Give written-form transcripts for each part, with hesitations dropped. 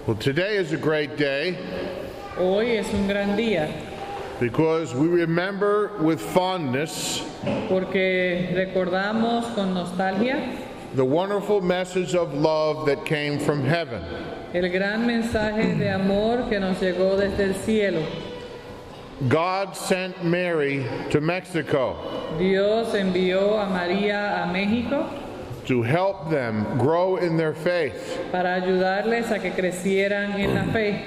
Well, today is a great day Hoy es un gran día because we remember with fondness porque recordamos con nostalgia the wonderful message of love that came from heaven. el gran mensaje de amor que nos llegó desde el cielo. God sent Mary to Mexico Dios envió a María a México to help them grow in their faith. para ayudarles a que crecieran en la fe.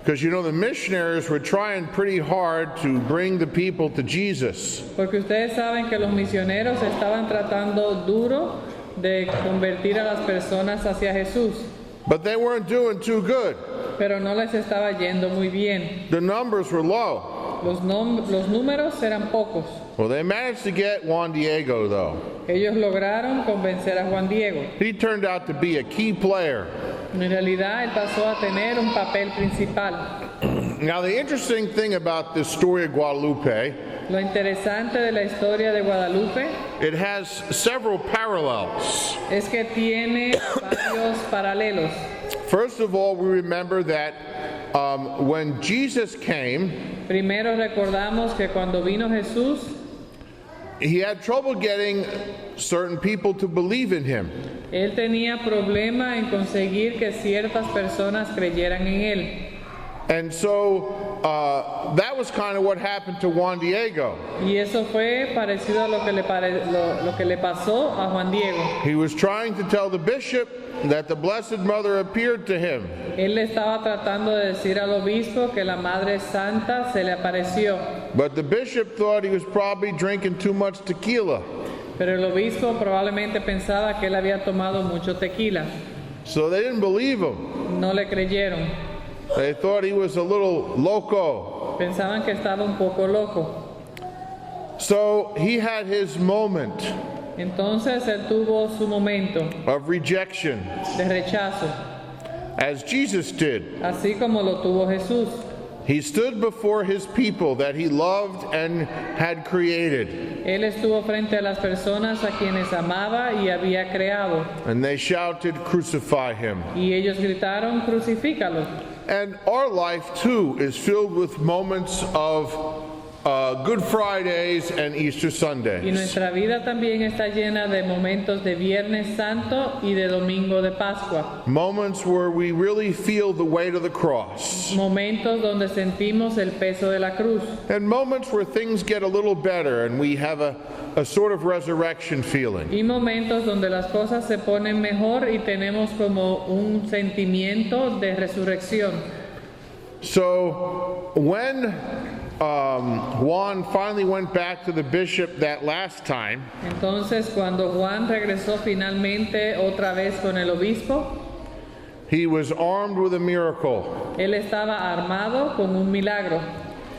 Because you know, the missionaries were trying pretty hard to bring the people to Jesus. Porque ustedes saben que los misioneros estaban tratando duro de convertir a las personas hacia Jesús, But they weren't doing too good. pero no les estaba yendo muy bien. The numbers were low. Los números eran pocos. Well, they managed to get Juan Diego, though. Ellos lograron convencer a Juan Diego. He turned out to be a key player. En realidad, él pasó a tener un papel principal. Now, the interesting thing about this story of Guadalupe, Lo interesante de la historia de Guadalupe it has several parallels. es que tiene varios paralelos. First of all, we remember that when Jesus came, Primero recordamos que cuando vino Jesús, he had trouble getting certain people to believe in him. él tenía problema en conseguir que ciertas personas creyeran en él. And so that was kind of what happened to Juan Diego. Y eso fue parecido a lo que le pasó a Juan Diego. He was trying to tell the bishop that the Blessed Mother appeared to him. Él le estaba tratando de decir al obispo que la Madre Santa se le apareció. But the bishop thought he was probably drinking too much tequila. Pero el obispo probablemente pensaba que él había tomado mucho tequila. So they didn't believe him. No le creyeron. They thought he was a little loco. Pensaban que estaba un poco loco. So he had his moment Entonces él tuvo su momento of rejection, de rechazo, as Jesus did. así como lo tuvo Jesús. He stood before his people that he loved and had created, Él estuvo frente a las personas a quienes amaba y había creado. and they shouted, "Crucify him." Y ellos gritaron, crucifícalo. And our life too is filled with moments of Good Fridays and Easter Y Sundays. nuestra vida también está llena de momentos de Viernes Santo y de Domingo de Pascua. Moments where we really feel the weight of the cross. Momentos donde sentimos el peso de la cruz. And moments where things get a little better and we have a sort of resurrection feeling. Y momentos donde las cosas se ponen mejor y tenemos como un sentimiento de resurrección. So when Juan finally went back to the bishop that last time, Entonces, cuando Juan regresó finalmente otra vez con el obispo, he was armed with a miracle. él estaba armado con un milagro.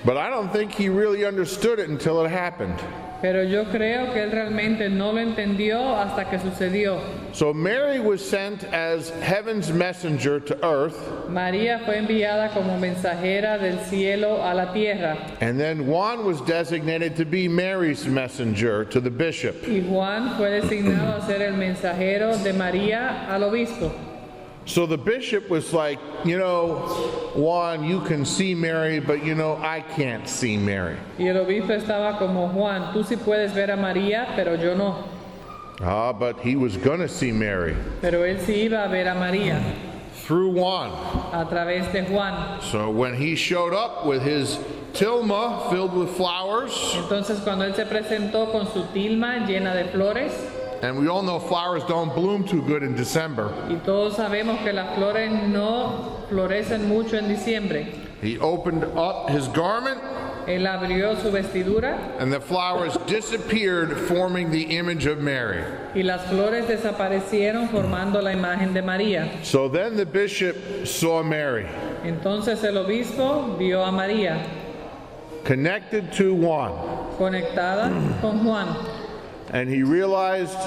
But I don't think he really understood it until it happened. Pero yo creo que él realmente no lo entendió hasta que sucedió. So Mary was sent as heaven's messenger to earth, María fue enviada como mensajera del cielo a la tierra. and then Juan was designated to be Mary's messenger to the bishop. Y Juan fue designado a ser el mensajero de María al obispo. So the bishop was like, you know, Juan, you can see Mary, but you know, I can't see Mary. Y el obispo estaba como Juan, tú sí puedes ver a María, pero yo no. But he was going to see Mary Pero él sí iba a ver a María through Juan. a través de Juan. So when he showed up with his tilma filled with flowers, Entonces cuando él se presentó con su tilma llena de flores, and we all know flowers don't bloom too good in December, y todos sabemos que las flores no florecen mucho en diciembre, he opened up his garment, él abrió su vestidura and the flowers disappeared, forming the image of Mary. y las flores desaparecieron formando la imagen de María. So then the bishop saw Mary Entonces el obispo vio a María connected to Juan, conectada con Juan and he realized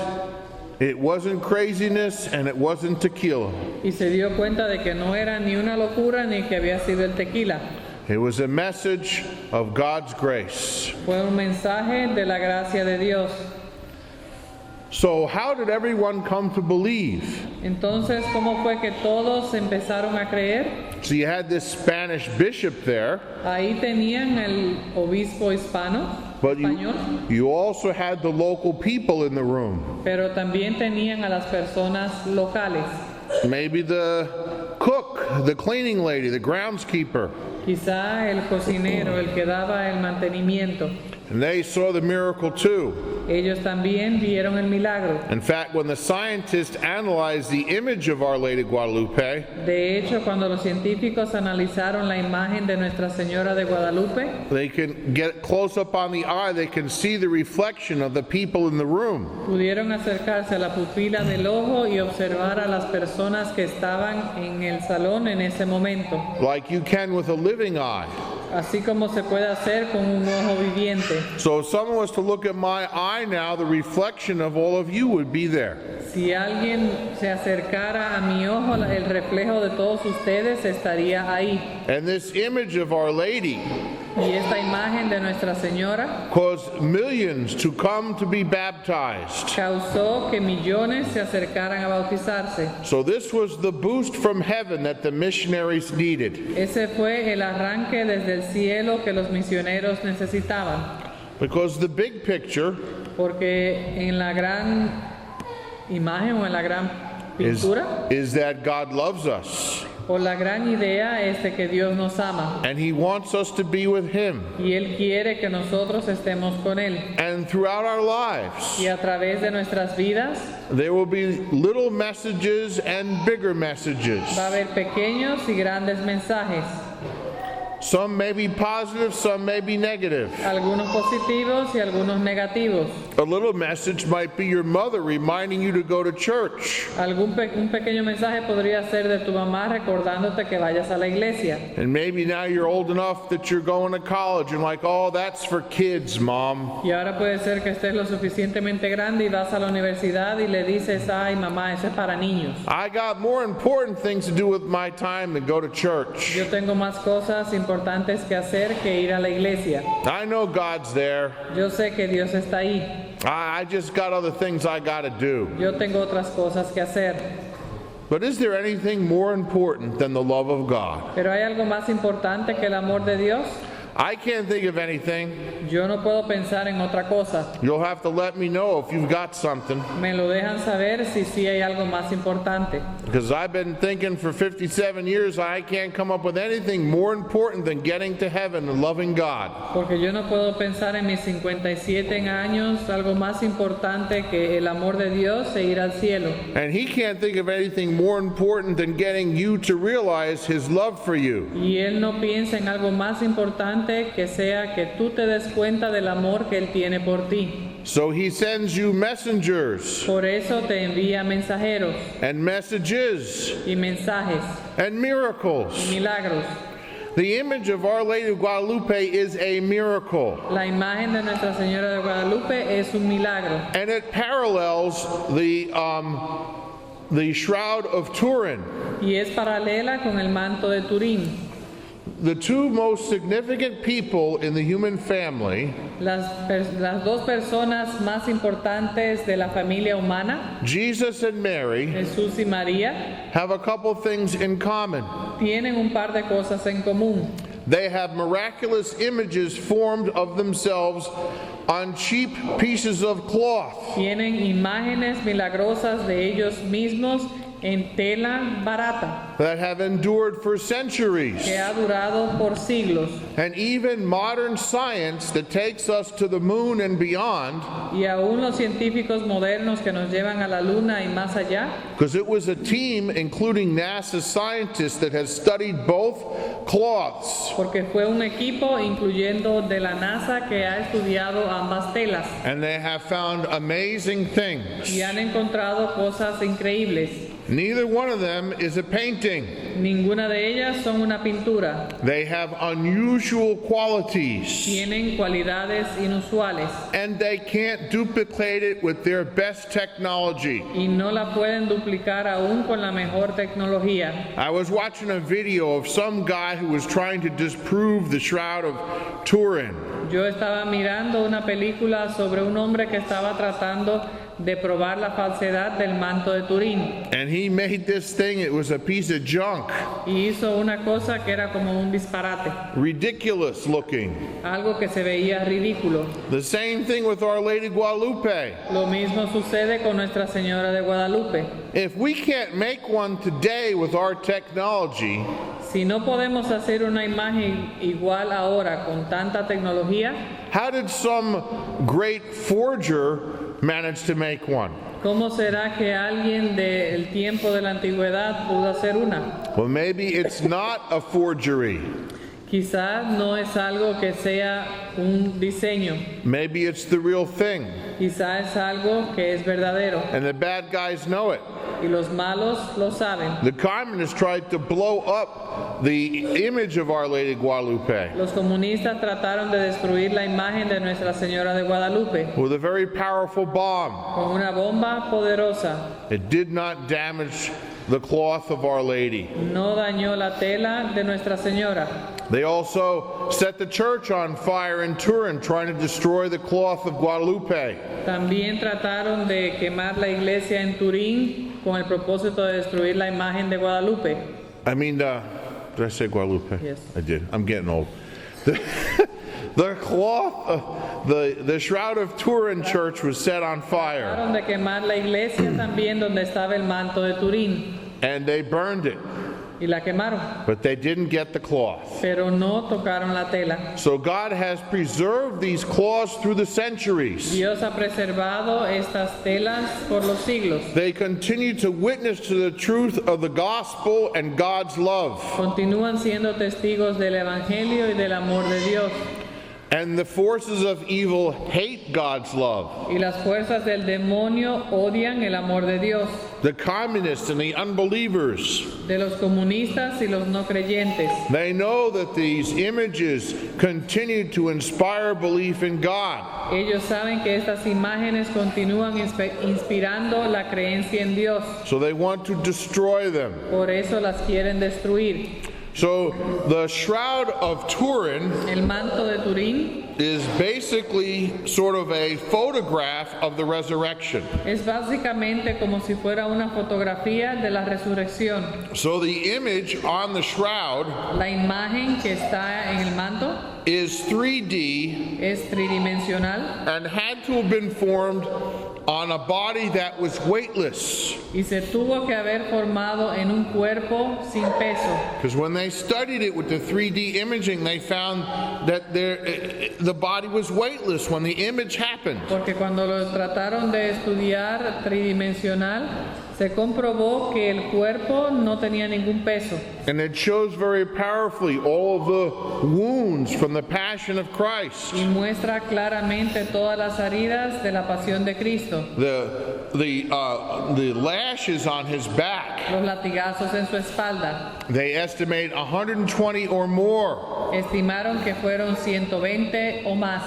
it wasn't craziness and it wasn't tequila. y se dio cuenta de que no era ni una locura ni que había sido el tequila. It was a message of God's grace. Fue un mensaje de la gracia de Dios. So how did everyone come to believe? Entonces, ¿cómo fue que todos empezaron a creer? So you had this Spanish bishop there, Ahí tenían el obispo but español, you also had the local people in the room. pero también tenían a las personas locales. Maybe the cook, the cleaning lady, the groundskeeper. Quizá el cocinero, el que daba el mantenimiento. And they saw the miracle too. Ellos también vieron el milagro. In fact, when the scientists analyzed the image of Our Lady Guadalupe, De hecho, cuando los científicos analizaron la imagen de Nuestra Señora de Guadalupe, they can get close up on the eye, they can see the reflection of the people in the room. pudieron acercarse a la pupila del ojo y observar a las personas que estaban en el salón en ese momento, Like you can with a living eye. así como se puede hacer con un ojo viviente. So if someone was to look at my eye now, the reflection of all of you would be there. Si alguien se acercara a mi ojo, el reflejo de todos ustedes estaría ahí. And this image of Our Lady Y esta imagen de Nuestra Señora caused millions to come to be baptized. causó que millones se acercaran a bautizarse. So this was the boost from heaven that the missionaries needed. Ese fue el arranque desde el cielo que los misioneros necesitaban. Because the big picture Porque en la gran imagen o en la gran pintura is that God loves us o la gran idea es de que Dios nos ama and He wants us to be with Him. y Él quiere que nosotros estemos con Él. And throughout our lives, Y a través de nuestras vidas there will be little messages and bigger messages. va a haber pequeños y grandes mensajes, Some may be positive, some may be negative. algunos positivos y algunos negativos. A little message might be your mother reminding you to go to church. Un pequeño mensaje podría ser de tu mamá recordándote que vayas a la iglesia. And maybe now you're old enough that you're going to college and like, oh, that's for kids, Mom. Y ahora puede ser que estés lo suficientemente grande y vas a la universidad y le dices, ay mamá, eso es para niños. I got more important things to do with my time than go to church. Yo tengo más cosas importantes que hacer que ir a la iglesia. I know God's there. Yo sé que Dios está ahí. I just got other things I got to do. Yo tengo otras cosas que hacer. But is there anything more important than the love of God? Pero ¿hay algo más importante que el amor de Dios? I can't think of anything. Yo no puedo pensar en otra cosa. You'll have to let me know if you've got something. Me lo dejan saber si sí hay algo más importante. Because I've been thinking for 57 years I can't come up with anything more important than getting to heaven and loving God. Porque yo no puedo pensar en mis 57 años algo más importante que el amor de Dios e ir al cielo. And He can't think of anything more important than getting you to realize His love for you. Y Él no piensa en algo más importante que sea que tú te des cuenta del amor que Él tiene por ti. So He sends you messengers Por eso te envía mensajeros and messages y mensajes and y miracles. milagros. The image of Our Lady of Guadalupe is a miracle. La imagen de Nuestra Señora de Guadalupe es un milagro And it parallels the Shroud of Turin. y es paralela con el manto de Turín. The two most significant people in the human family, Las dos personas más importantes de la familia humana, Jesus and Mary, Jesús y María, have a couple things in common. tienen un par de cosas en común. They have miraculous images formed of themselves on cheap pieces of cloth. Tienen imágenes milagrosas de ellos mismos en tela barata That have endured for centuries. que ha durado por siglos. And even modern science that takes us to the moon and beyond, Y aún los científicos modernos que nos llevan a la luna y más allá, because it was a team, including NASA scientists, that has studied both cloths. porque fue un equipo incluyendo de la NASA que ha estudiado ambas telas And they have found amazing things. y han encontrado cosas increíbles. Neither one of them is a painting. Ninguna de ellas son una pintura. They have unusual qualities. Tienen cualidades inusuales And they can't duplicate it with their best technology. y no la pueden duplicar aún con la mejor tecnología. I was watching a video of some guy who was trying to disprove the Shroud of Turin. Yo estaba mirando una película sobre un hombre que estaba tratando de probar la falsedad del manto de Turín. And he made this thing, it was a piece of junk, Y hizo una cosa que era como un disparate, ridiculous looking. algo que se veía ridículo. The same thing with Our Lady Guadalupe. Lo mismo sucede con Nuestra Señora de Guadalupe. If we can't make one today with our technology, Si no podemos hacer una imagen igual ahora con tanta tecnología, how did some great forger manage to make one? ¿cómo será que alguien del tiempo de la antigüedad pudo hacer una? Well, maybe it's not a forgery. Quizás no es algo que sea un diseño, Maybe it's the real thing. quizás es algo que es verdadero And the bad guys know it. y los malos lo saben. The communists tried to blow up the image of Our Lady Guadalupe Los comunistas trataron de destruir la imagen de Nuestra Señora de Guadalupe with a very powerful bomb. con una bomba poderosa. It did not damage the cloth of Our Lady. No dañó la tela de Nuestra Señora. They also set the church on fire in Turin, trying to destroy the cloth of Guadalupe. También trataron de quemar la iglesia en Turín con el propósito de destruir la imagen de Guadalupe. I mean, did I say Guadalupe? Yes. I did. I'm getting old. The cloth, the Shroud of Turin church was set on fire, Trataron de quemar la iglesia también donde estaba el manto de Turín and they burned it, y la quemaron, but they didn't get the cloth. pero no tocaron la tela. So God has preserved these cloths through the centuries. Dios ha preservado estas telas por los siglos. They continue to witness to the truth of the gospel and God's love. Continúan siendo testigos del Evangelio y del amor de Dios. And the forces of evil hate God's love. Y las fuerzas del demonio odian el amor de Dios, The communists and the unbelievers, de los comunistas y los no creyentes. they know that these images continue to inspire belief in God. Ellos saben que estas imágenes continúan inspirando la creencia en Dios. So they want to destroy them. Por eso las quieren destruir. So the Shroud of Turin El manto de Turín is basically sort of a photograph of the resurrection. es básicamente como si fuera una fotografía de la resurrección. So the image on the shroud La imagen que está en el manto is 3D es tridimensional and had to have been formed on a body that was weightless. y se tuvo que haber formado en un cuerpo sin peso. Because when they studied it with the 3D imaging, they found that the body was weightless when the image happened. Porque cuando lo trataron de estudiar tridimensional, se comprobó que el cuerpo no tenía ningún peso. And it shows very powerfully all of the wounds from the passion of Christ. Y muestra claramente todas las heridas de la pasión de Cristo, The lashes on his back, los latigazos en su espalda. they estimate 120 or more. Estimaron que fueron 120 o más.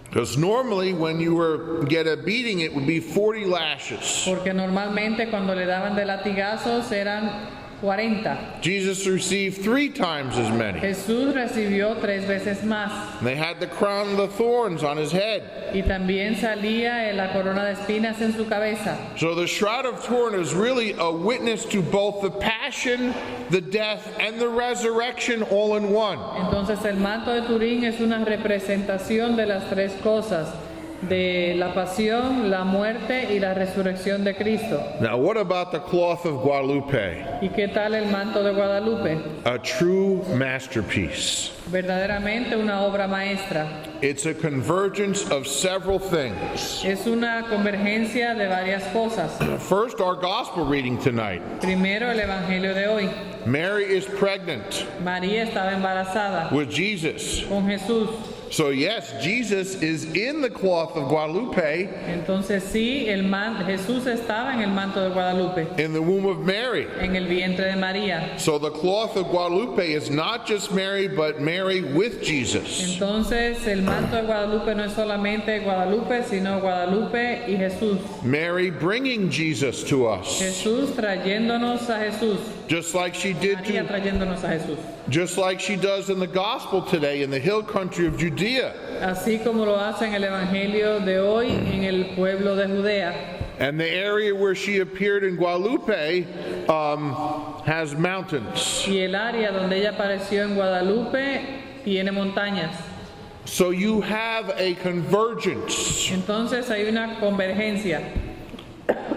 Because normally when you get a beating, it would be 40 lashes. Porque normalmente cuando le daban de latigazos eran 40. Jesus received 3 times as many. Jesús recibió 3 veces más. They had the crown of the thorns on his head. Y también salía la corona de espinas en su cabeza. So the Shroud of Turin is really a witness to both the passion, the death, and the resurrection all in one. Entonces el manto de Turín es una representación de las 3 cosas, de la pasión, la muerte y la resurrección de Cristo. Now what about the Cloth of Guadalupe? ¿Y qué tal el manto de Guadalupe? A true masterpiece. Verdaderamente una obra maestra. It's a convergence of several things. Es una convergencia de varias cosas. First, our gospel reading tonight. Primero, el Evangelio de hoy. Mary is pregnant María estaba embarazada with Jesus. con Jesús. So yes, Jesus is in the Cloth of Guadalupe Entonces sí, Jesús estaba en el manto de Guadalupe, in the womb of Mary. en el vientre de María. So the Cloth of Guadalupe is not just Mary, but Mary with Jesus. Entonces el manto de Guadalupe no es solamente Guadalupe, sino Guadalupe y Jesús. Mary bringing Jesus to us, Jesús trayéndonos a Jesús. just like she did María trayéndonos a Jesús. just like she does in the gospel today in the hill country of Judea. Judea. así como lo hace en el Evangelio de hoy en el pueblo de Judea. And the area where she appeared in Guadalupe has mountains. Y el área donde ella apareció en Guadalupe tiene montañas. So you have a convergence Entonces hay una convergencia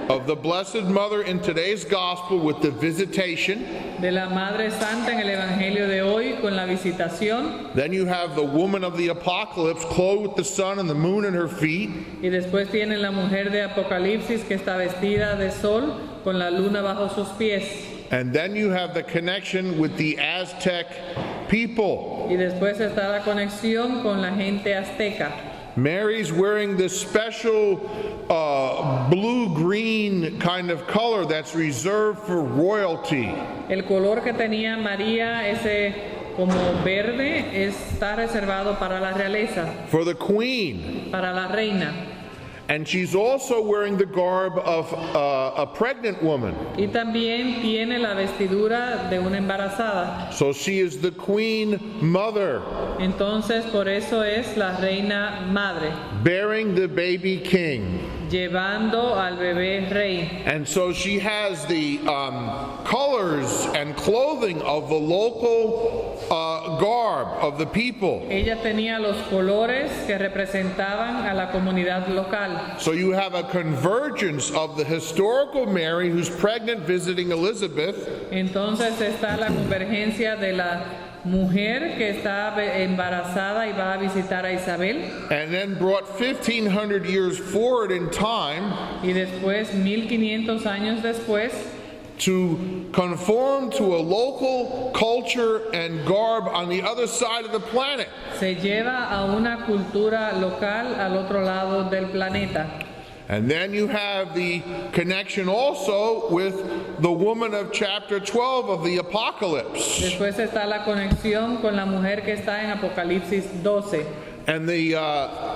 of the Blessed Mother in today's gospel with the visitation. de la Madre Santa en el Evangelio de hoy con la visitación, Then you have the woman of the apocalypse clothed with the sun and the moon in her feet. y después tiene la mujer de Apocalipsis que está vestida de sol con la luna bajo sus pies. And then you have the connection with the Aztec people. Y después está la conexión con la gente azteca. Mary's wearing this special blue-green kind of color that's reserved for royalty. El color que tenía María, ese como verde, está reservado para la realeza, For the queen. para la reina. And she's also wearing the garb of a pregnant woman. Y también tiene la vestidura de una embarazada. So she is the queen mother, Entonces por eso es la reina madre, bearing the baby king. llevando al bebé rey. And so she has the colors and clothing of the local garb of the people. Ella tenía los colores que representaban a la comunidad local. So you have a convergence of the historical Mary who's pregnant visiting Elizabeth, Entonces está la convergencia de la mujer que está embarazada y va a visitar a Isabel, and then brought 1,500 years forward in time y después 1500 años después to conform to a local culture and garb on the other side of the planet. se lleva a una cultura local al otro lado del planeta. And then you have the connection also with the woman of chapter 12 of the Apocalypse. Después está la conexión con la mujer que está en Apocalipsis 12 And the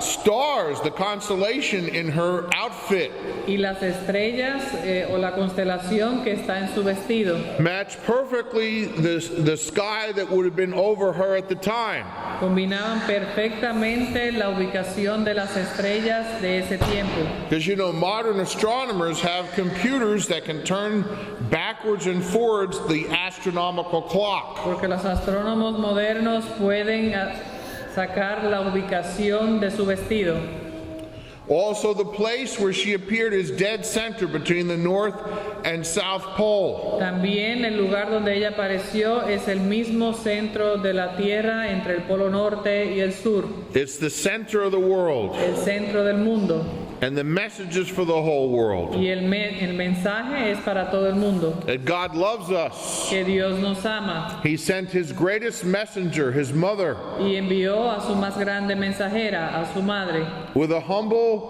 stars, the constellation in her outfit, y las estrellas o la constelación que está en su vestido match perfectly the sky that would have been over her at the time. combinaban perfectamente la ubicación de las estrellas de ese tiempo. Because you know, modern astronomers have computers that can turn backwards and forwards the astronomical clock. Porque los astrónomos modernos pueden sacar la ubicación de su vestido. Also, the place where she appeared is dead center between the North and South Pole. También el lugar donde ella apareció es el mismo centro de la Tierra entre el Polo Norte y el Sur, It's the center of the world, el centro del mundo. and the message is for the whole world. Y el mensaje es para todo el mundo, That God loves us. que Dios nos ama He sent His greatest messenger, His mother, y envió a su más grande mensajera, a su madre, with a humble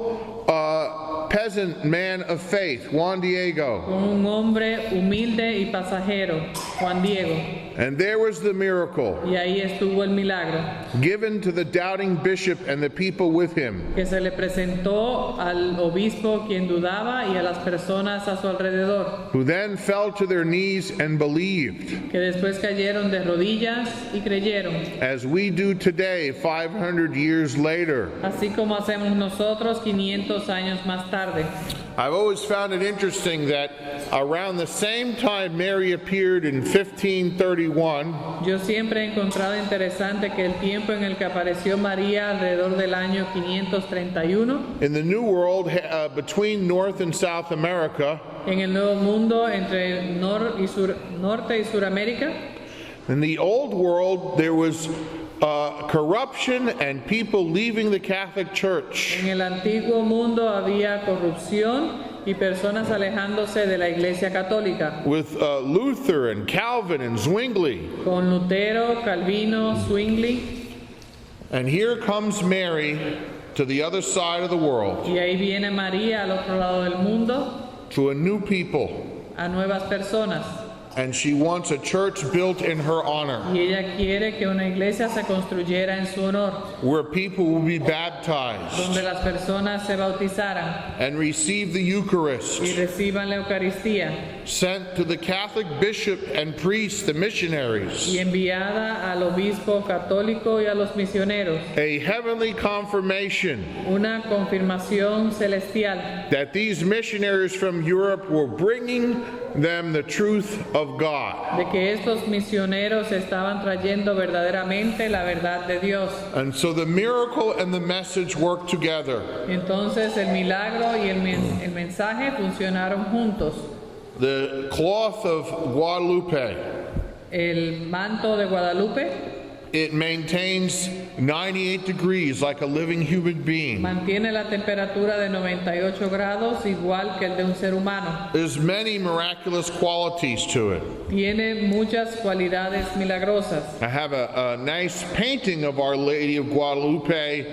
peasant man of faith, Juan Diego. con un hombre humilde y pasajero, Juan Diego. And there was the miracle, Y ahí estuvo el milagro, given to the doubting bishop and the people with him. que se le presentó al obispo quien dudaba y a las personas a su alrededor, Who then fell to their knees and believed, que después cayeron de rodillas y creyeron, as we do today, 500 years later. así como hacemos nosotros 500 años más tarde. I've always found it interesting that around the same time Mary appeared in 1531, Yo siempre he encontrado interesante que el tiempo en el que apareció María alrededor del año 531, in the New World, between North and South America, en el Nuevo Mundo entre Norte y Suramérica, in the Old World, there was corruption and people leaving the Catholic Church. en el Antiguo Mundo había corrupción y personas alejándose de la Iglesia Católica, With Luther and Calvin and Zwingli. con Lutero, Calvino, Zwingli, And here comes Mary to the other side of the world, y ahí viene María al otro lado del mundo, to a new people, a nuevas personas, And she wants a church built in her honor, Y ella quiere que una iglesia se construyera en su honor, where people will be baptized donde las personas se bautizaran and receive the Eucharist, y reciban la Eucaristía, sent to the Catholic bishop and priests, the missionaries, y enviada al obispo católico y a los misioneros, a heavenly confirmation una confirmación celestial that these missionaries from Europe were bringing them the truth of God. de que estos misioneros estaban trayendo verdaderamente la verdad de Dios. And so the miracle and the message work together. Entonces el milagro y el mensaje funcionaron juntos. The Cloth of Guadalupe, El manto de Guadalupe it maintains 98 degrees like a living human being. mantiene la temperatura de 98 grados igual que el de un ser humano. There's many miraculous qualities to it. Tiene muchas cualidades milagrosas. I have a nice painting of Our Lady of Guadalupe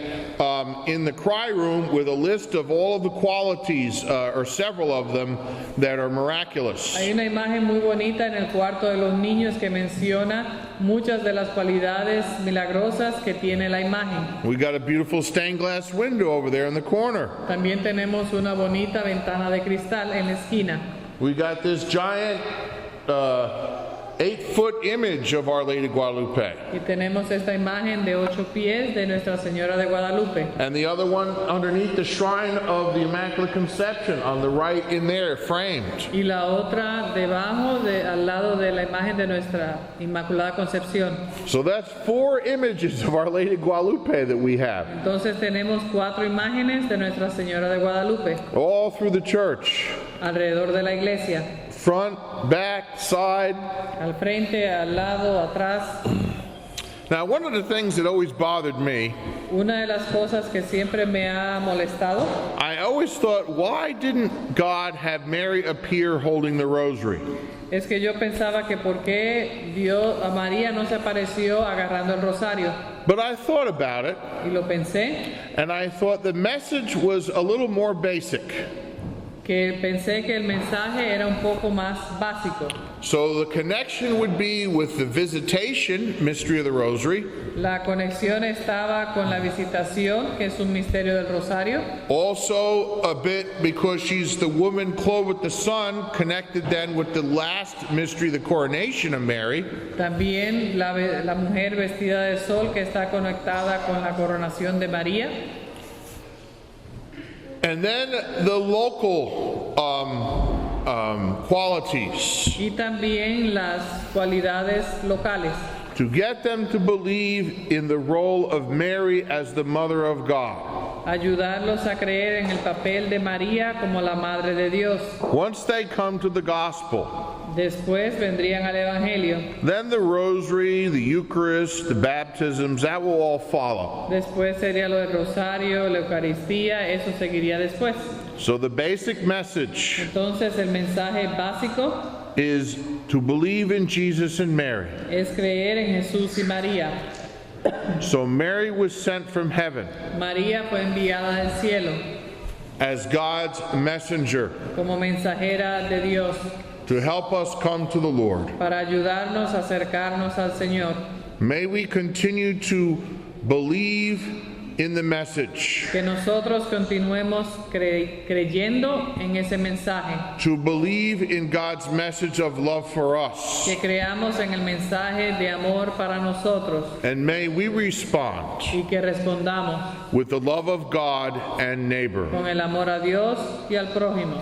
in the cry room with a list of all of the qualities, or several of them, that are miraculous. Hay una imagen muy bonita en el cuarto de los niños que menciona muchas de las cualidades milagrosas que tiene la imagen. We got a beautiful stained glass window over there in the corner. También tenemos una bonita ventana de cristal en la esquina. We got this giant 8-foot image of Our Lady of Guadalupe. Y tenemos esta imagen de 8 pies de Nuestra Señora de Guadalupe. And the other one underneath the shrine of the Immaculate Conception on the right in there, framed. Y la otra debajo, al lado de la imagen de Nuestra Inmaculada Concepción. So that's 4 images of Our Lady of Guadalupe that we have, Entonces tenemos 4 imágenes de Nuestra Señora de Guadalupe all through the church. alrededor de la iglesia. Front, back, side. Al frente, al lado, atrás. Now, one of the things that always bothered me, Una de las cosas que siempre me ha molestado, I always thought, why didn't God have Mary appear holding the rosary? es que yo pensaba que por qué Dios a María no se apareció agarrando el rosario. But I thought about it, Y lo pensé, and I thought the message was a little more basic. que pensé que el mensaje era un poco más básico. So the connection would be with the Visitation, mystery of the Rosary, La conexión estaba con la visitación, que es un misterio del rosario. also a bit because she's the woman clothed with the sun, connected then with the last mystery, the coronation of Mary. También la mujer vestida de sol, que está conectada con la coronación de María. And then the local qualities, Y también las cualidades locales, to get them to believe in the role of Mary as the Mother of God. ayudarlos a creer en el papel de María como la Madre de Dios. Once they come to the gospel, Después vendrían al Evangelio. then the rosary, the Eucharist, the baptisms, that will all follow. Después sería lo del rosario, la Eucaristía, eso seguiría después. So the basic message Entonces el mensaje básico is to believe in Jesus and Mary. es creer en Jesús y María. So Mary was sent from heaven María fue enviada del cielo as God's messenger como mensajera de Dios to help us come to the Lord. para ayudarnos a acercarnos al Señor. May we continue to believe in the message, Que nosotros continuemos creyendo en ese mensaje, to believe in God's message of love for us. que creamos en el mensaje de amor para nosotros And may we respond y que respondamos with the love of God and neighbor. con el amor a Dios y al prójimo.